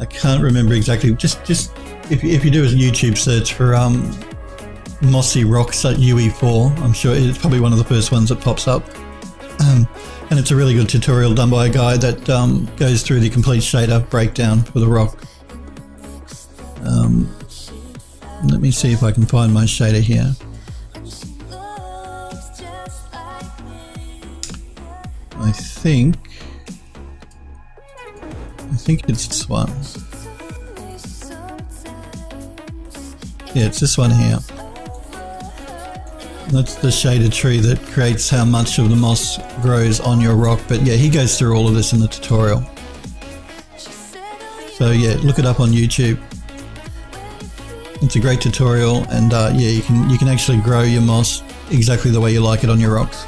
I can't remember exactly. Just if you do a YouTube search for mossy rocks at UE4, I'm sure it's probably one of the first ones that pops up. And it's a really good tutorial done by a guy that goes through the complete shader breakdown for the rock. Let me see if I can find my shader here. I think it's this one. Yeah, it's this one here. That's the shaded tree that creates how much of the moss grows on your rock. But yeah, he goes through all of this in the tutorial. So yeah, look it up on YouTube. It's a great tutorial, and yeah, you can actually grow your moss exactly the way you like it on your rocks.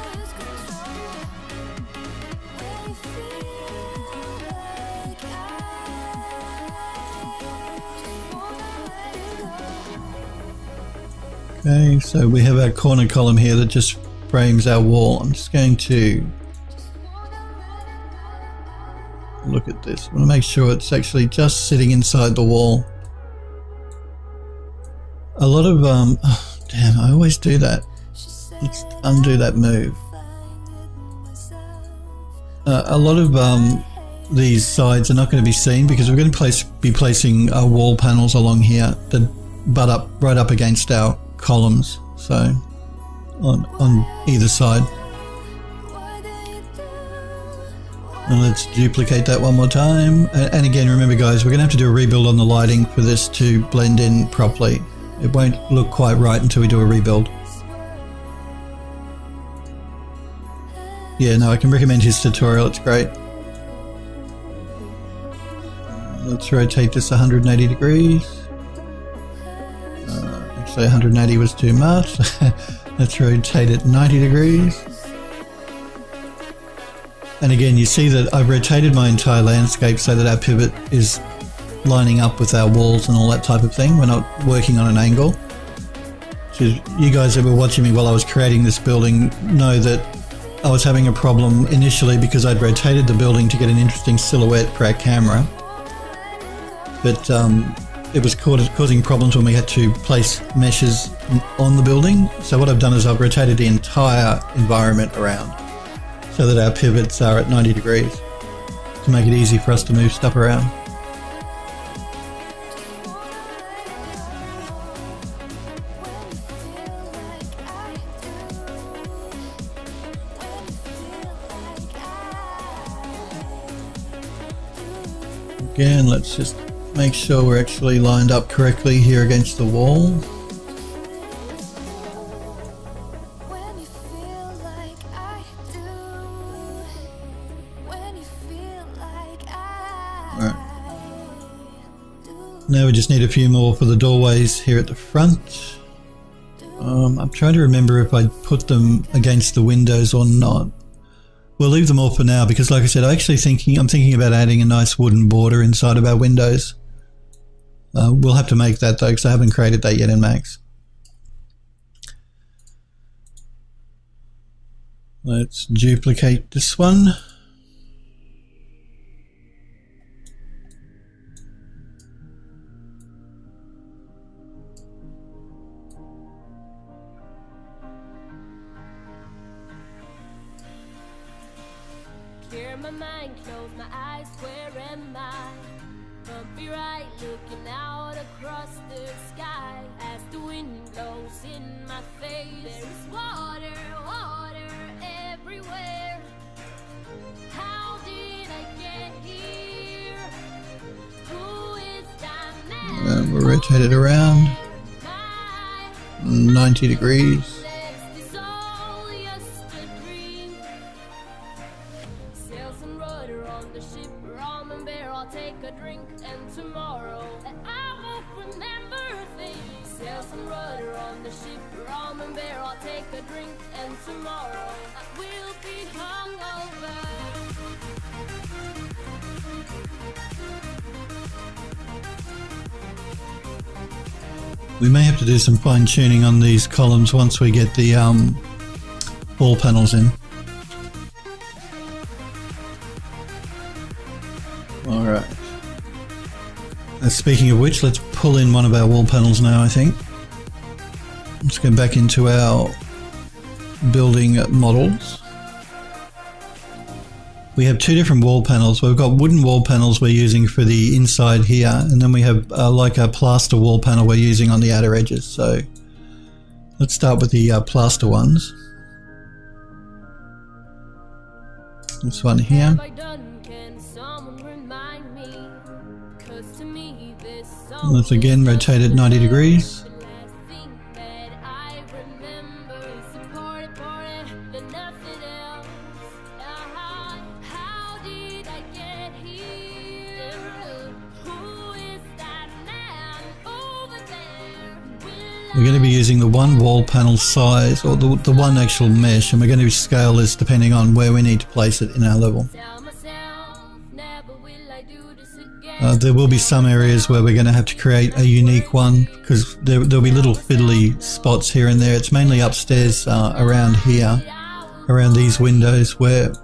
Okay, so we have our corner column here that just frames our wall. I'm just going to look at this. I want to make sure it's actually just sitting inside the wall. A lot of, oh, damn, I always do that. Let's undo that move. A lot of these sides are not going to be seen because we're going to be placing wall panels along here that butt up right up against our columns, so on either side. And let's duplicate that one more time. And again, remember guys, we're going to have to do a rebuild on the lighting for this to blend in properly. It won't look quite right until we do a rebuild. Yeah, no, I can recommend his tutorial, it's great. Let's rotate this 180 degrees. Actually 180 was too much. Let's rotate it 90 degrees. And again, you see that I've rotated my entire landscape so that our pivot is lining up with our walls and all that type of thing. We're not working on an angle. So you guys that were watching me while I was creating this building know that I was having a problem initially because I'd rotated the building to get an interesting silhouette for our camera. But it was causing problems when we had to place meshes on the building. So what I've done is I've rotated the entire environment around so that our pivots are at 90 degrees to make it easy for us to move stuff around. Again, let's just make sure we're actually lined up correctly here against the wall. Alright. Now we just need a few more for the doorways here at the front. I'm trying to remember if I put them against the windows or not. We'll leave them all for now because, like I said, I'm thinking about adding a nice wooden border inside of our windows. We'll have to make that though because I haven't created that yet in Max. Let's duplicate this one. Clear my mind, close my eyes, where am I? Bumpy right, looking out across the sky. As the wind blows in my face, there is water, water everywhere. How did I get here? Who is that man? We'll rotate it around 90 degrees. We may have to do some fine tuning on these columns once we get the wall panels in. Alright. Speaking of which, let's pull in one of our wall panels now, I think. Let's go back into our building models. We have two different wall panels. We've got wooden wall panels we're using for the inside here, and then we have like a plaster wall panel we're using on the outer edges. So let's start with the plaster ones. This one here. Let's again rotate it 90 degrees. We're going to be using the one wall panel size, or the one actual mesh, and we're going to scale this depending on where we need to place it in our level. There will be some areas where we're going to have to create a unique one, because there'll be little fiddly spots here and there. It's mainly upstairs around here, around these windows, where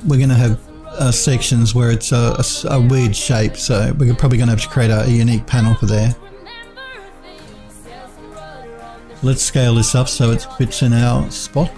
we're going to have sections where it's a weird shape, so we're probably going to have to create a unique panel for there. Let's scale this up so it fits in our spot.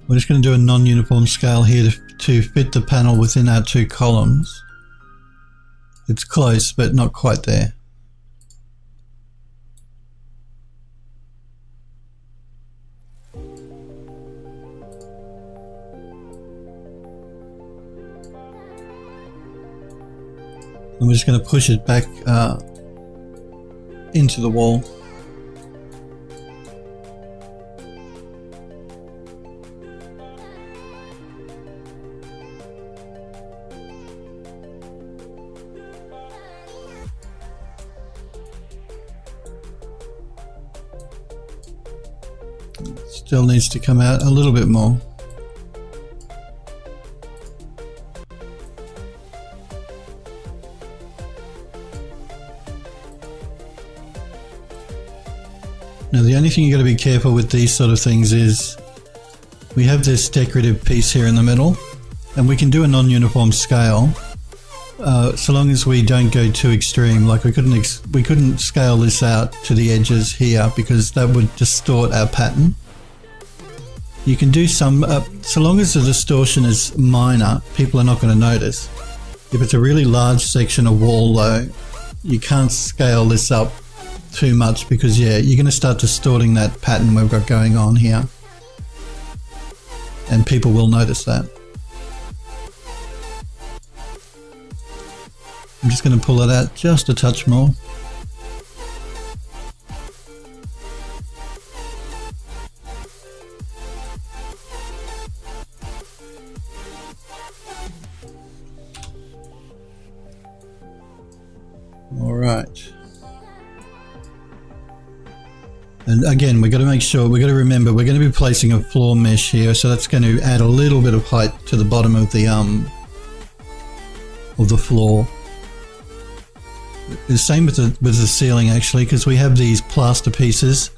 We're just going to do a non-uniform scale here to fit the panel within our two columns. It's close, but not quite there. And we're just going to push it back into the wall. Still needs to come out a little bit more. Now the only thing you got to be careful with these sort of things is we have this decorative piece here in the middle, and we can do a non-uniform scale so long as we don't go too extreme. Like we couldn't scale this out to the edges here because that would distort our pattern. You can do some, so long as the distortion is minor, people are not going to notice. If it's a really large section of wall though, you can't scale this up too much because yeah, you're going to start distorting that pattern we've got going on here. And people will notice that. I'm just going to pull it out just a touch more. Alright. And again, we've got to make sure, we've got to remember, we're going to be placing a floor mesh here, so that's going to add a little bit of height to the bottom of the floor. The same with the ceiling actually, because we have these plaster pieces,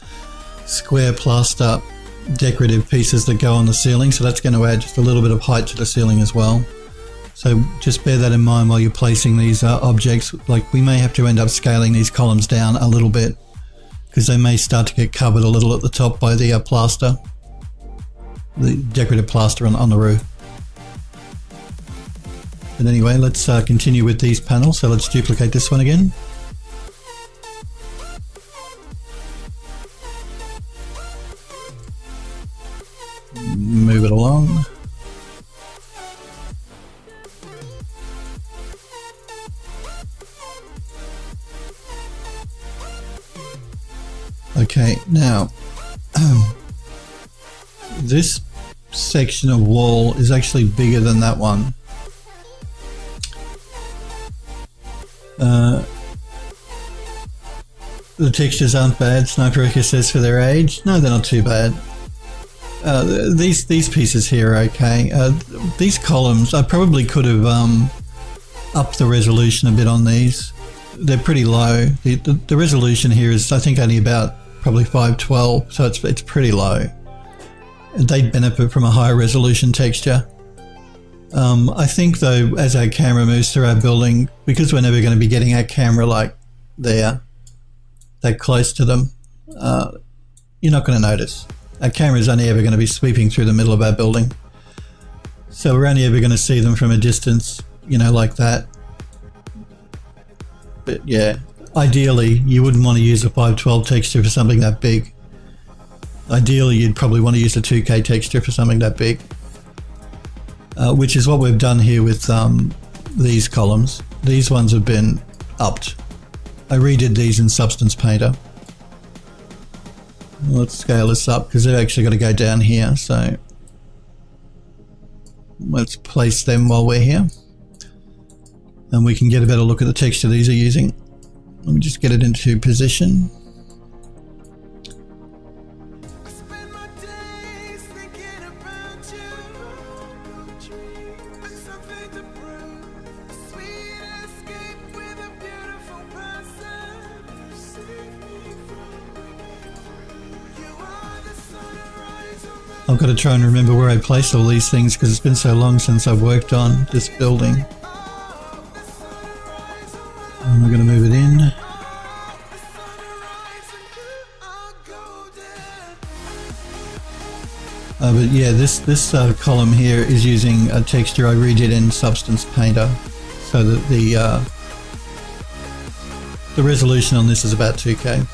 square plaster decorative pieces that go on the ceiling, so that's going to add just a little bit of height to the ceiling as well. So just bear that in mind while you're placing these objects. Like we may have to end up scaling these columns down a little bit because they may start to get covered a little at the top by the plaster, the decorative plaster on the roof. But anyway, let's continue with these panels. So let's duplicate this one again. Move it along. Okay, now this section of wall is actually bigger than that one. The textures aren't bad, Sniper Echo says, for their age. No, they're not too bad. These pieces here are okay. These columns, I probably could have upped the resolution a bit on these. They're pretty low. The resolution here is, I think, only about probably 512, so it's pretty low. They'd benefit from a higher resolution texture. I think though, as our camera moves through our building, because we're never going to be getting our camera like there, that close to them, you're not going to notice. Our camera's only ever going to be sweeping through the middle of our building. So we're only ever going to see them from a distance, you know, like that. But yeah, ideally you wouldn't want to use a 512 texture for something that big. Ideally you'd probably want to use a 2K texture for something that big. Which is what we've done here with these columns. These ones have been upped. I redid these in Substance Painter. Let's scale this up because they've actually got to go down here, so let's place them while we're here and we can get a better look at the texture these are using. Let me just get it into position. I've got to try and remember where I place all these things because it's been so long since I've worked on this building. And we're going to move it in. But yeah, this column here is using a texture I redid in Substance Painter, so that the resolution on this is about 2K.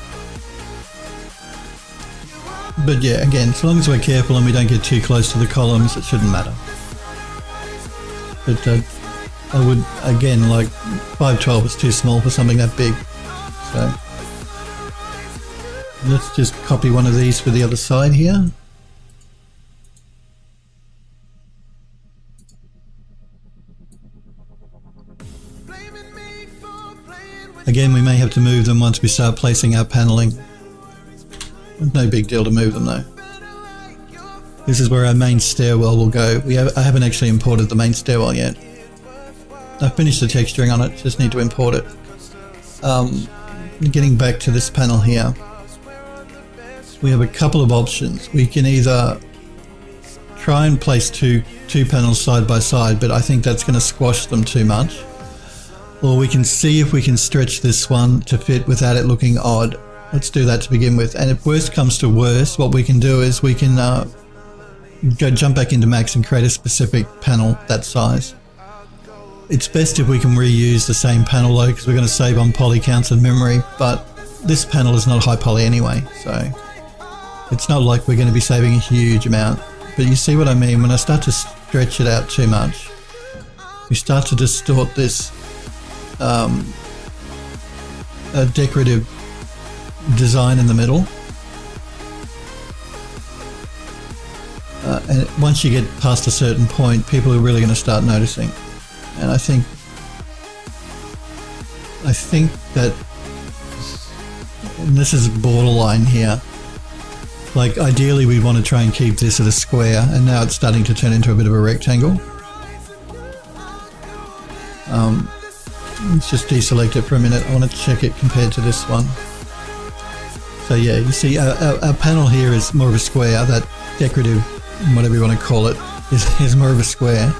But yeah, again, as long as we're careful and we don't get too close to the columns, it shouldn't matter. But I would, again, like 512 is too small for something that big. So let's just copy one of these for the other side here. Again, we may have to move them once we start placing our paneling. No big deal to move them though. This is where our main stairwell will go. I haven't actually imported the main stairwell yet. I've finished the texturing on it, just need to import it. Getting back to this panel here, we have a couple of options. We can either try and place two panels side by side, but I think that's going to squash them too much. Or we can see if we can stretch this one to fit without it looking odd. Let's do that to begin with. And if worst comes to worst, what we can do is we can go jump back into Max and create a specific panel that size. It's best if we can reuse the same panel though, because we're going to save on poly counts and memory, but this panel is not high poly anyway, so it's not like we're going to be saving a huge amount. But you see what I mean? When I start to stretch it out too much, we start to distort this decorative design in the middle, and once you get past a certain point, people are really going to start noticing. And I think that, and this is borderline here, like ideally we want to try and keep this at a square, and now it's starting to turn into a bit of a rectangle. Let's just deselect it for a minute. I want to check it compared to this one. So yeah, you see our panel here is more of a square. That decorative, whatever you want to call it, is more of a square.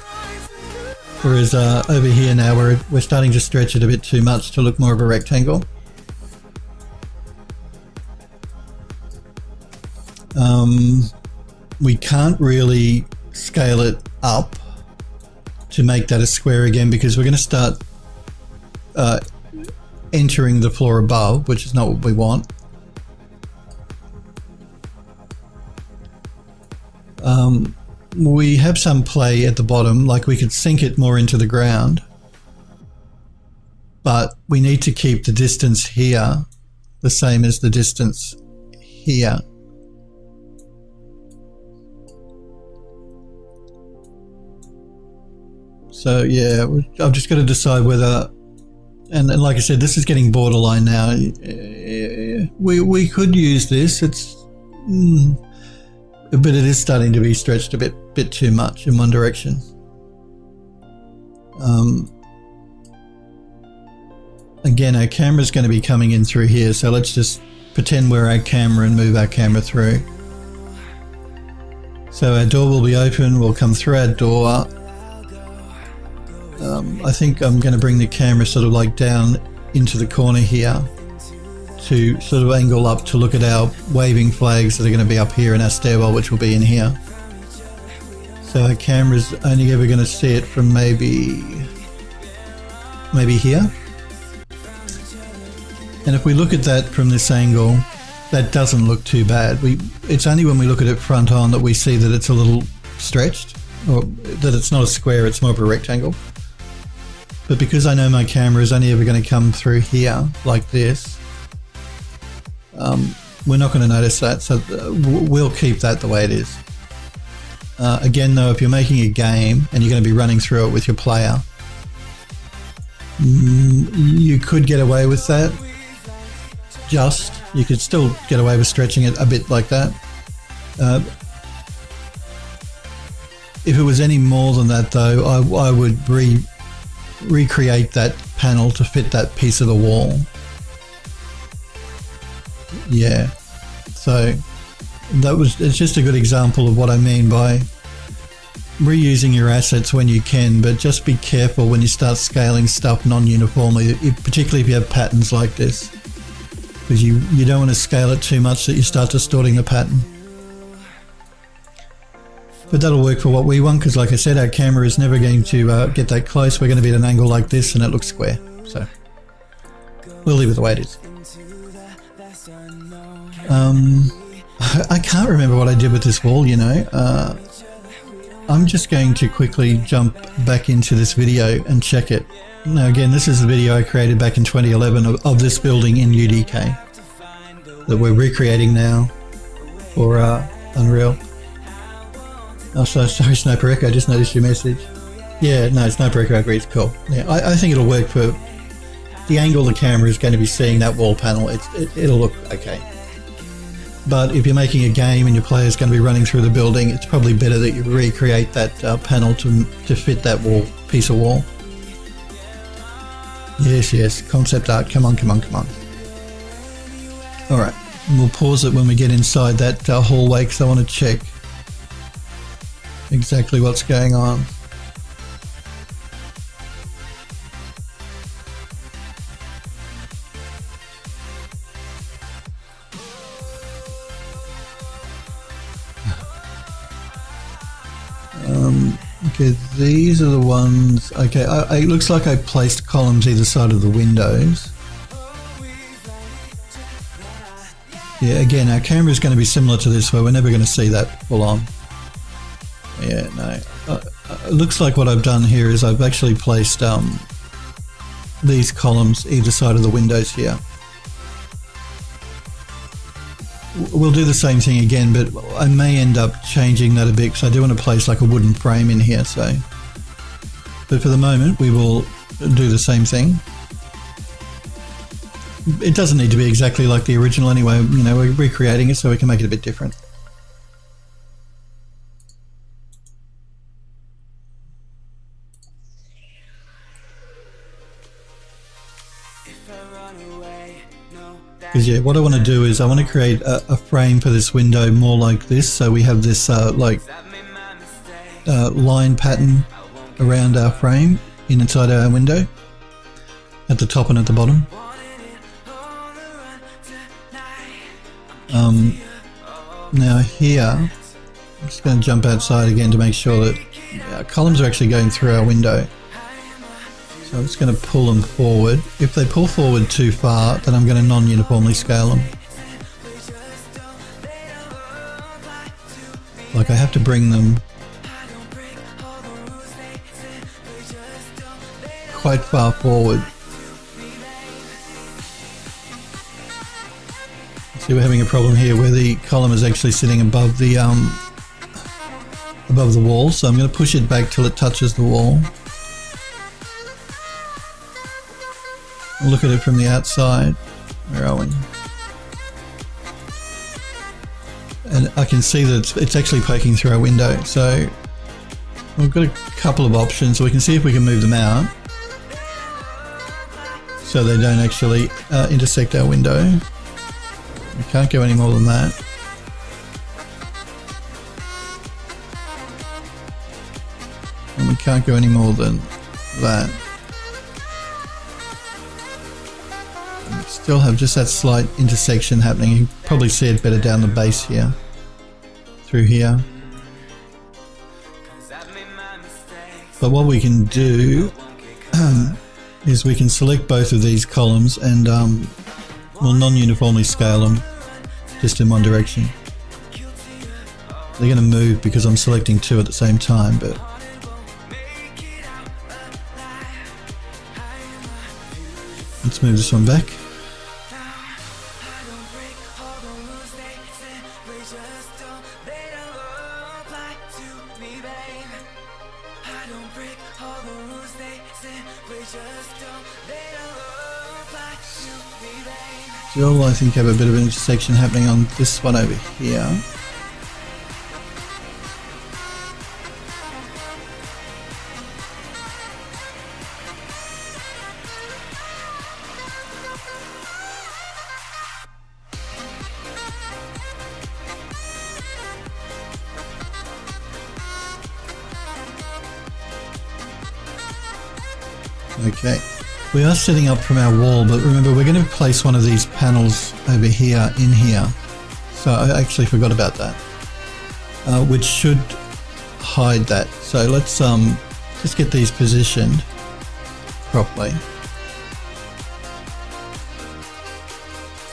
Whereas over here now we're starting to stretch it a bit too much to look more of a rectangle. We can't really scale it up to make that a square again, because we're going to start entering the floor above, which is not what we want. We have some play at the bottom, like we could sink it more into the ground, but we need to keep the distance here the same as the distance here. So yeah, I've just got to decide whether, and like I said, this is getting borderline now. We could use this. It's, but it is starting to be stretched a bit too much in one direction. Again, our camera's going to be coming in through here, so let's just pretend we're our camera and move our camera through. So our door will be open. We'll come through our door. I think I'm going to bring the camera sort of like down into the corner here to sort of angle up to look at our waving flags that are going to be up here in our stairwell, which will be in here. So our camera's only ever going to see it from maybe here. And if we look at that from this angle, that doesn't look too bad. It's only when we look at it front on that we see that it's a little stretched, or that it's not a square, it's more of a rectangle. But because I know my camera is only ever going to come through here like this, we're not going to notice that, so we'll keep that the way it is. Again though, if you're making a game and you're going to be running through it with your player, you could get away with that. You could still get away with stretching it a bit like that. If it was any more than that though, I would recreate that panel to fit that piece of the wall. Yeah, so it's just a good example of what I mean by reusing your assets when you can, but just be careful when you start scaling stuff non-uniformly, particularly if you have patterns like this, because you don't want to scale it too much that you start distorting the pattern. But that'll work for what we want, because like I said, our camera is never going to get that close. We're going to be at an angle like this and it looks square, so we'll leave it the way it is. I can't remember what I did with this wall, you know. I'm just going to quickly jump back into this video and check it. Now again, this is the video I created back in 2011 of this building in UDK that we're recreating now for Unreal. Oh, sorry Sniper Echo, I just noticed your message. Yeah, no, Sniper Echo agrees, cool. Yeah, I think it'll work for the angle the camera is going to be seeing that wall panel. It'll look okay. But if you're making a game and your player's going to be running through the building, it's probably better that you recreate that panel to fit that piece of wall. Yes, concept art, come on. Alright, we'll pause it when we get inside that hallway, because I want to check exactly what's going on. Okay, these are the ones. Okay, it looks like I placed columns either side of the windows. Yeah, again, our camera is going to be similar to this, where we're never going to see that full on. Yeah, no. It looks like what I've done here is I've actually placed these columns either side of the windows here. We'll do the same thing again, but I may end up changing that a bit, because I do want to place like a wooden frame in here, so. But for the moment, we will do the same thing. It doesn't need to be exactly like the original anyway, you know, we're recreating it so we can make it a bit different. Because yeah, what I want to do is I want to create a frame for this window more like this, so we have this line pattern around our frame inside our window at the top and at the bottom. Now here, I'm just going to jump outside again to make sure that our columns are actually going through our window. So I'm just going to pull them forward. If they pull forward too far, then I'm going to non-uniformly scale them. Like I have to bring them quite far forward. See, we're having a problem here where the column is actually sitting above the wall, so I'm going to push it back till it touches the wall. I'll look at it from the outside. Where are we? And I can see that it's actually poking through our window, so we've got a couple of options. We can see if we can move them out so they don't actually intersect our window. We can't go any more than that. And we can't go any more than that. And we still have just that slight intersection happening. You can probably see it better down the base here, through here. But what we can do is we can select both of these columns and we'll non-uniformly scale them just in one direction. They're going to move because I'm selecting two at the same time, but let's move this one back. Still, I think, have a bit of an intersection happening on this one over here. Okay. We are setting up from our wall, but remember we're going to place one of these panels over here in here. So I actually forgot about that, which should hide that. So let's just get these positioned properly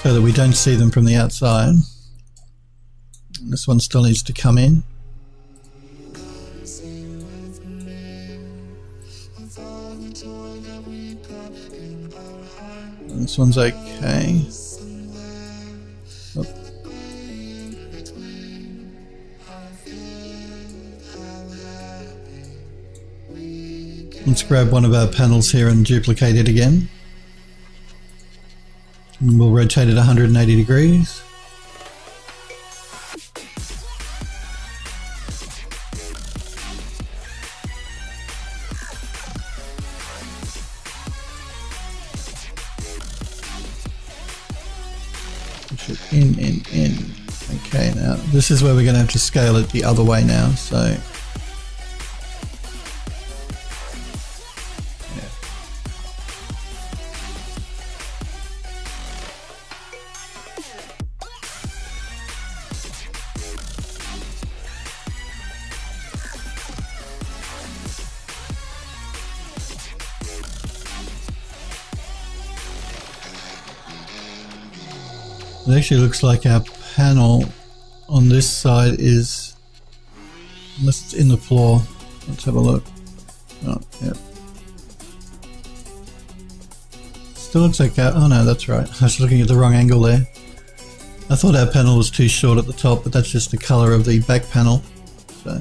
so that we don't see them from the outside. This one still needs to come in. This one's okay. Oh. Let's grab one of our panels here and duplicate it again. And we'll rotate it 180 degrees. In. Okay, now this is where we're going to have to scale it the other way now, so yeah. It actually looks like our panel on this side is, unless it's in the floor. Let's have a look. Oh, yeah. Still looks like our, oh no, that's right. I was looking at the wrong angle there. I thought our panel was too short at the top, but that's just the color of the back panel. So,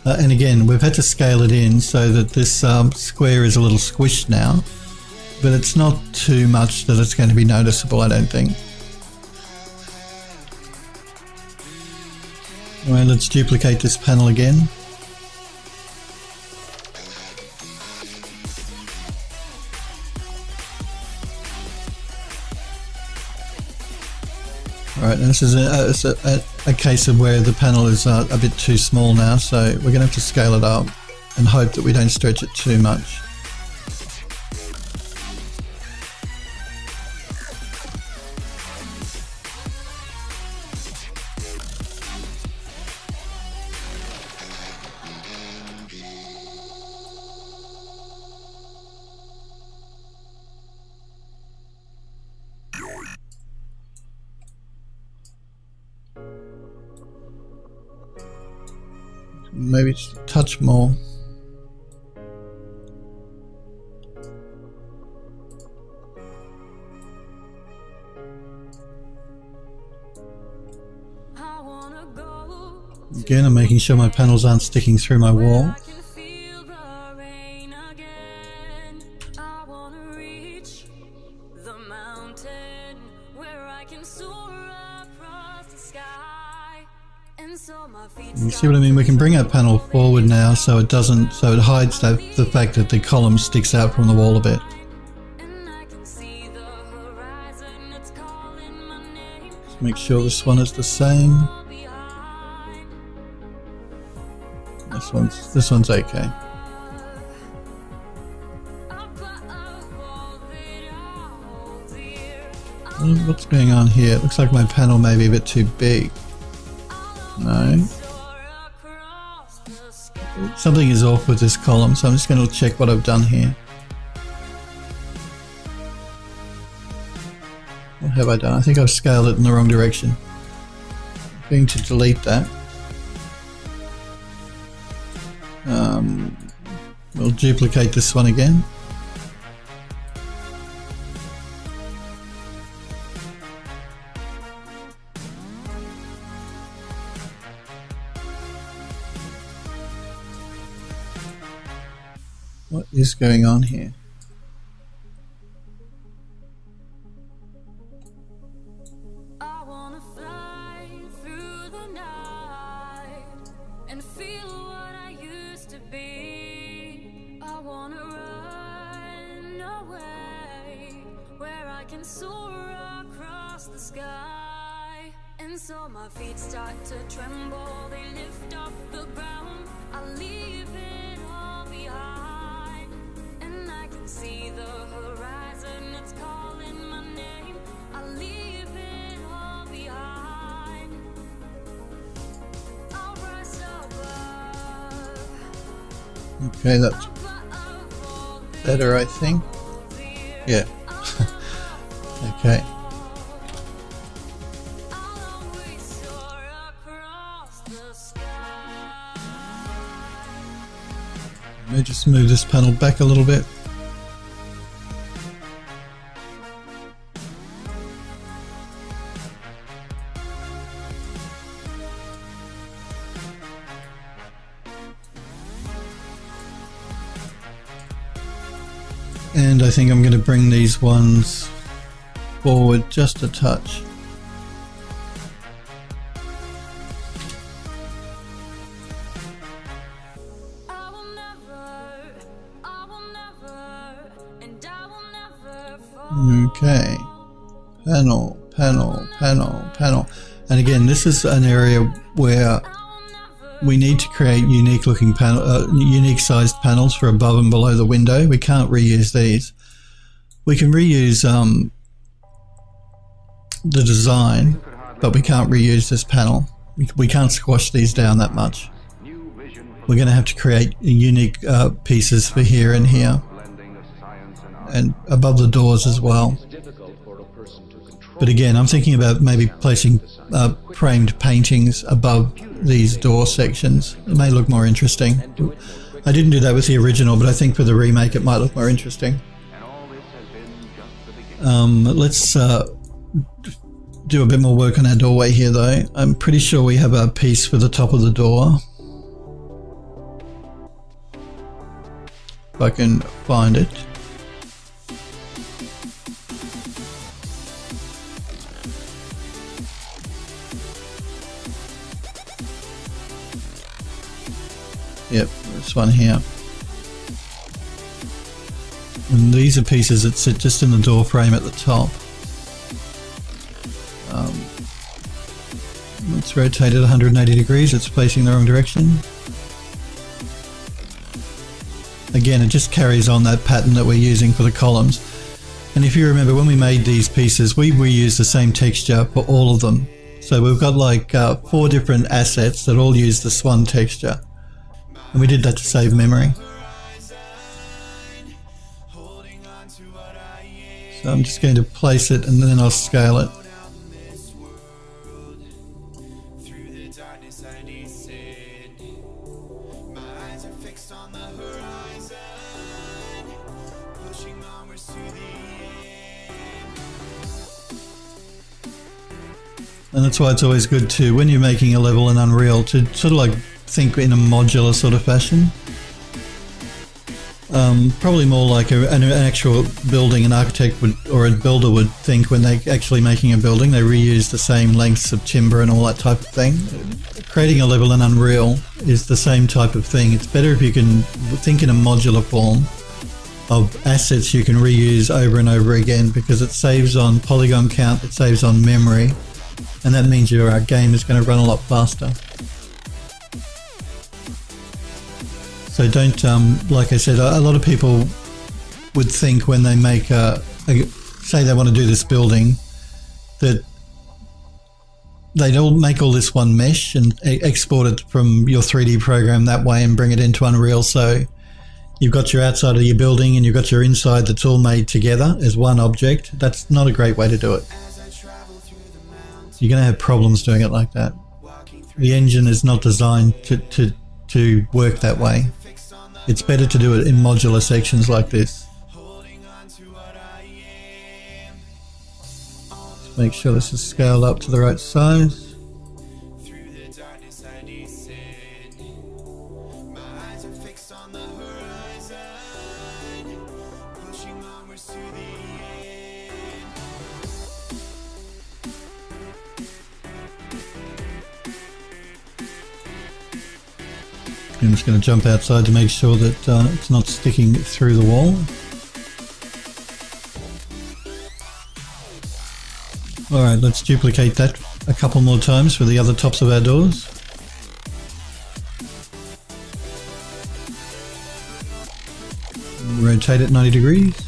and again, we've had to scale it in so that this square is a little squished now. But it's not too much that it's going to be noticeable, I don't think. Alright, let's duplicate this panel again. Alright, and this is a case of where the panel is a bit too small now, so we're going to have to scale it up and hope that we don't stretch it too much. Maybe just a touch more. Again, I'm making sure my panels aren't sticking through my wall. You see what I mean? We can bring our panel forward now so it doesn't, so it hides the fact that the column sticks out from the wall a bit. Just make sure this one is the same. This one's okay. What's going on here? It looks like my panel may be a bit too big. No. Something is off with this column, so I'm just going to check what I've done here. What have I done? I think I've scaled it in the wrong direction. I'm going to delete that. We'll duplicate this one again. What is going on here? I wanna fly through the night and feel what I used to be. I wanna run away where I can soar across the sky. And so my feet start to tremble, they lift off the ground. I leave it all behind. I can see the horizon, it's calling my name. I leave it all behind. I'll rise above. Okay, that's better, I think. Yeah. Okay. Let me just move this panel back a little bit. And I think I'm going to bring these ones forward just a touch. Okay. Panel, panel, panel, panel. And again, this is an area where we need to create unique looking panel, unique sized panels for above and below the window. We can't reuse these. We can reuse the design, but we can't reuse this panel. We can't squash these down that much. We're going to have to create unique pieces for here and here, and above the doors as well. But again, I'm thinking about maybe placing framed paintings above these door sections. It may look more interesting. I didn't do that with the original, but I think for the remake it might look more interesting. Let's do a bit more work on our doorway here though. I'm pretty sure we have a piece for the top of the door. If I can find it. Yep, this one here. And these are pieces that sit just in the door frame at the top. Let's rotate it 180 degrees, it's facing the wrong direction. Again, it just carries on that pattern that we're using for the columns. And if you remember, when we made these pieces, we reused the same texture for all of them. So we've got like 4 different assets that all use this one texture. And we did that to save memory. So I'm just going to place it and then I'll scale it. And that's why it's always good to, when you're making a level in Unreal, to sort of like think in a modular sort of fashion. Probably more like an actual building an architect would, or a builder would think when they're actually making a building. They reuse the same lengths of timber and all that type of thing. Creating a level in Unreal is the same type of thing. It's better if you can think in a modular form of assets you can reuse over and over again, because it saves on polygon count, it saves on memory, and that means your game is going to run a lot faster. So don't, like I said, a lot of people would think when they make, say they want to do this building, that they don't make all this one mesh and export it from your 3D program that way and bring it into Unreal. So you've got your outside of your building and you've got your inside that's all made together as one object. That's not a great way to do it. You're going to have problems doing it like that. The engine is not designed to work that way. It's better to do it in modular sections like this. Just make sure this is scaled up to the right size. I'm just going to jump outside to make sure that it's not sticking through the wall. Alright, let's duplicate that a couple more times for the other tops of our doors. Rotate it 90 degrees.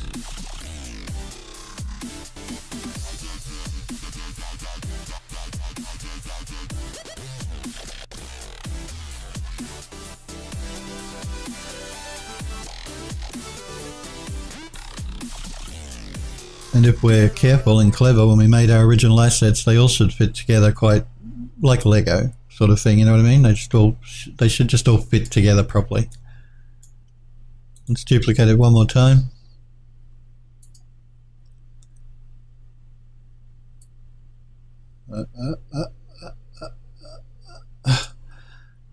And if we're careful and clever, when we made our original assets, they all should fit together quite like Lego sort of thing, you know what I mean? They should just all fit together properly. Let's duplicate it one more time.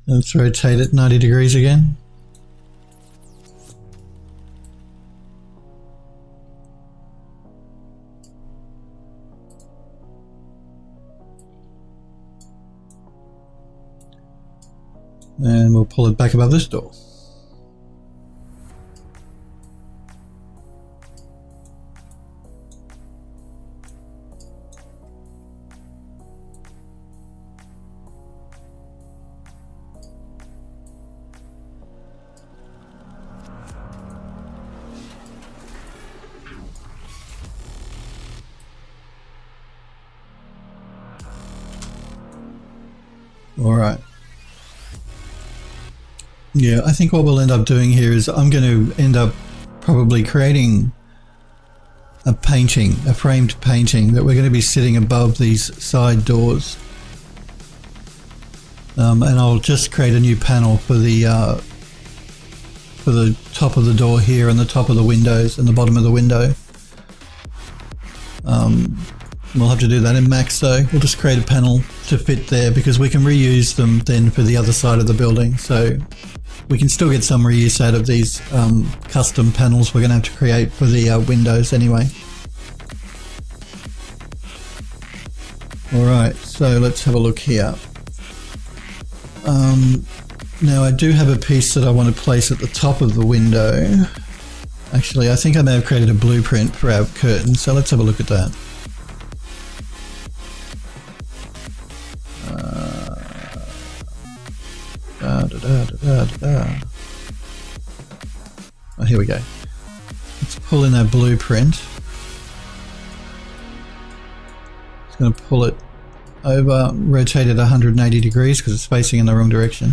Let's rotate it 90 degrees again. And we'll pull it back above this door. All right. Yeah, I think what we'll end up doing here is I'm going to end up probably creating a painting, a framed painting that we're going to be sitting above these side doors. And I'll just create a new panel for the top of the door here and the top of the windows and the bottom of the window. We'll have to do that in Max though. We'll just create a panel to fit there because we can reuse them then for the other side of the building. So we can still get some reuse out of these custom panels we're going to have to create for the windows anyway. Alright, so let's have a look here. Now I do have a piece that I want to place at the top of the window. Actually, I think I may have created a blueprint for our curtain, so let's have a look at that. Oh, here we go. Let's pull in our blueprint. It's going to pull it over, rotate it 180 degrees because it's facing in the wrong direction.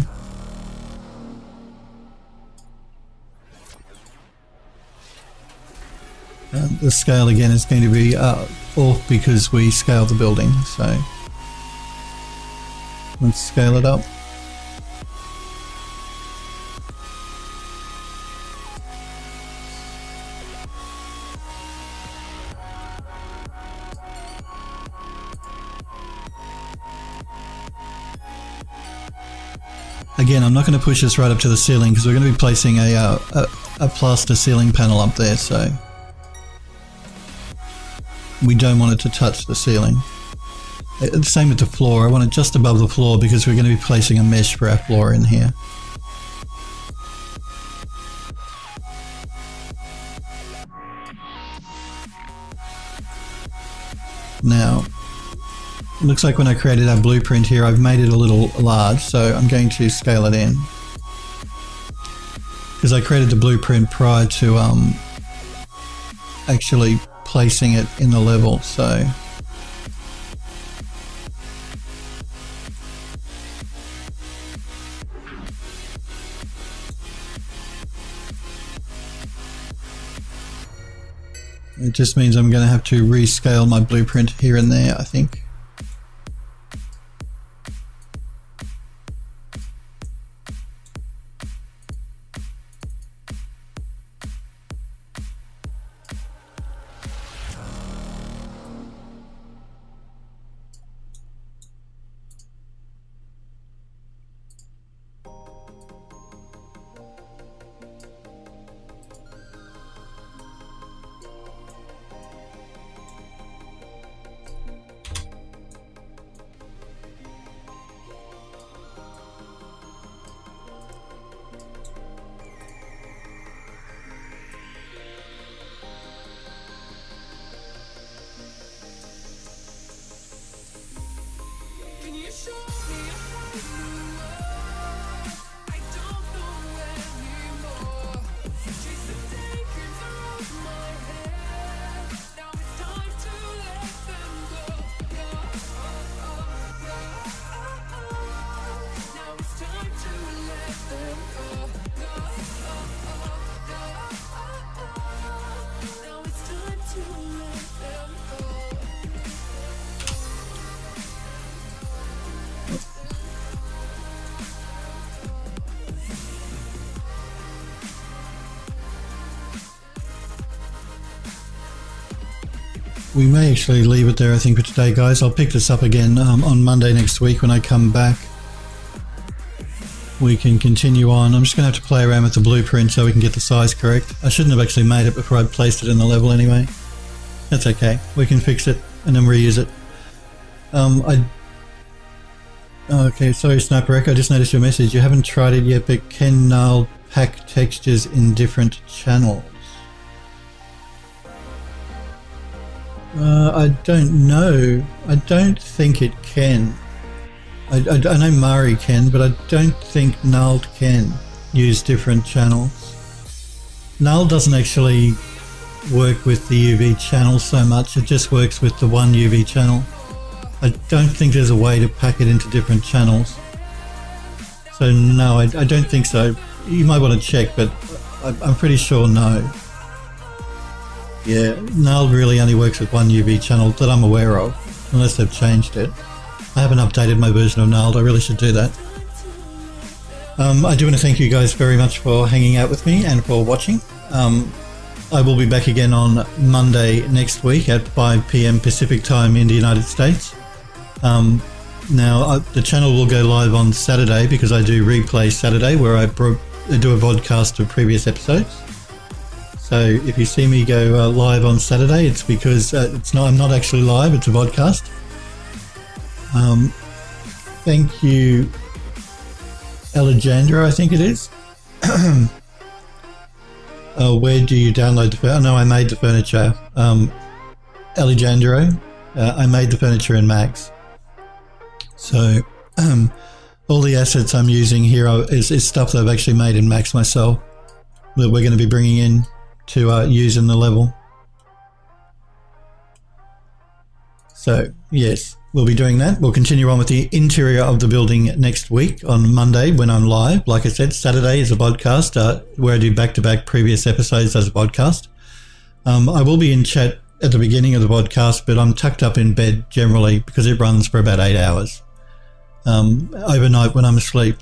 The scale again is going to be off because we scaled the building, so let's scale it up. Again, I'm not going to push this right up to the ceiling because we're going to be placing a plaster ceiling panel up there, so we don't want it to touch the ceiling. Same with the floor. I want it just above the floor because we're going to be placing a mesh for our floor in here. Now, it looks like when I created our blueprint here, I've made it a little large, so I'm going to scale it in. Because I created the blueprint prior to actually placing it in the level, so... It just means I'm going to have to rescale my blueprint here and there, I think. We may actually leave it there, I think, for today, guys. I'll pick this up again on Monday next week when I come back. We can continue on. I'm just going to have to play around with the blueprint so we can get the size correct. I shouldn't have actually made it before I placed it in the level anyway. That's okay. We can fix it and then reuse it. Okay, sorry, Sniper Echo. I just noticed your message. You haven't tried it yet, but can Gnarl pack textures in different channels? I don't know. I don't think it can. I know Mari can, but I don't think Gnarl can use different channels. Gnarl doesn't actually work with the UV channel so much. It just works with the one UV channel. I don't think there's a way to pack it into different channels. So no, I don't think so. You might want to check, but I'm pretty sure no. Yeah, Gnarl really only works with one UV channel that I'm aware of, unless they've changed it. I haven't updated my version of Gnarl. I really should do that. I do want to thank you guys very much for hanging out with me and for watching. I will be back again on Monday next week at 5 PM Pacific time in the United States. Now, the channel will go live on Saturday because I do replay Saturday where I do a vodcast of previous episodes. So if you see me go live on Saturday, it's because I'm not actually live, it's a vodcast. Thank you, Alejandro, I think it is. Where do you download the furniture? Oh, no, I made the furniture. Alejandro, I made the furniture in Max. So all the assets I'm using here is stuff that I've actually made in Max myself that we're going to be bringing in to use in the level. So yes, we'll be doing that. We'll continue on with the interior of the building next week on Monday when I'm live. Like I said, Saturday is a podcast where I do back-to-back previous episodes as a podcast. I will be in chat at the beginning of the podcast, but I'm tucked up in bed generally because it runs for about 8 hours overnight when I'm asleep.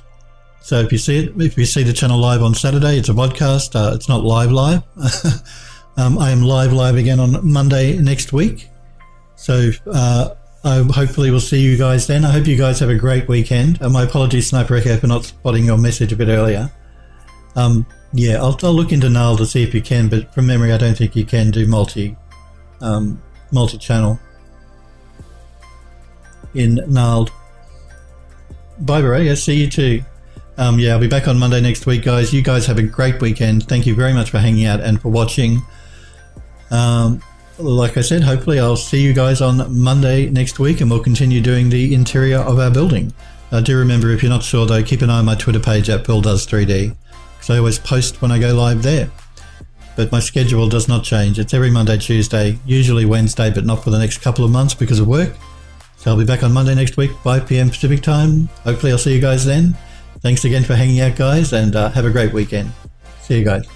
So if you see the channel live on Saturday, it's a podcast. It's not live. I am live again on Monday next week. So I hopefully will see you guys then. I hope you guys have a great weekend. My apologies, Sniper Echo, for not spotting your message a bit earlier. Yeah, I'll look into Gnarl to see if you can, but from memory I don't think you can do multi-channel in Gnarled. Bye, Beret. See you too. Yeah, I'll be back on Monday next week, guys. You guys have a great weekend. Thank you very much for hanging out and for watching. Like I said, hopefully I'll see you guys on Monday next week and we'll continue doing the interior of our building. Do remember, if you're not sure though, keep an eye on my Twitter page at BillDoes3D, because I always post when I go live there. But my schedule does not change. It's every Monday, Tuesday, usually Wednesday, but not for the next couple of months because of work. So I'll be back on Monday next week, 5 PM Pacific time. Hopefully I'll see you guys then. Thanks again for hanging out, guys, and have a great weekend. See you guys.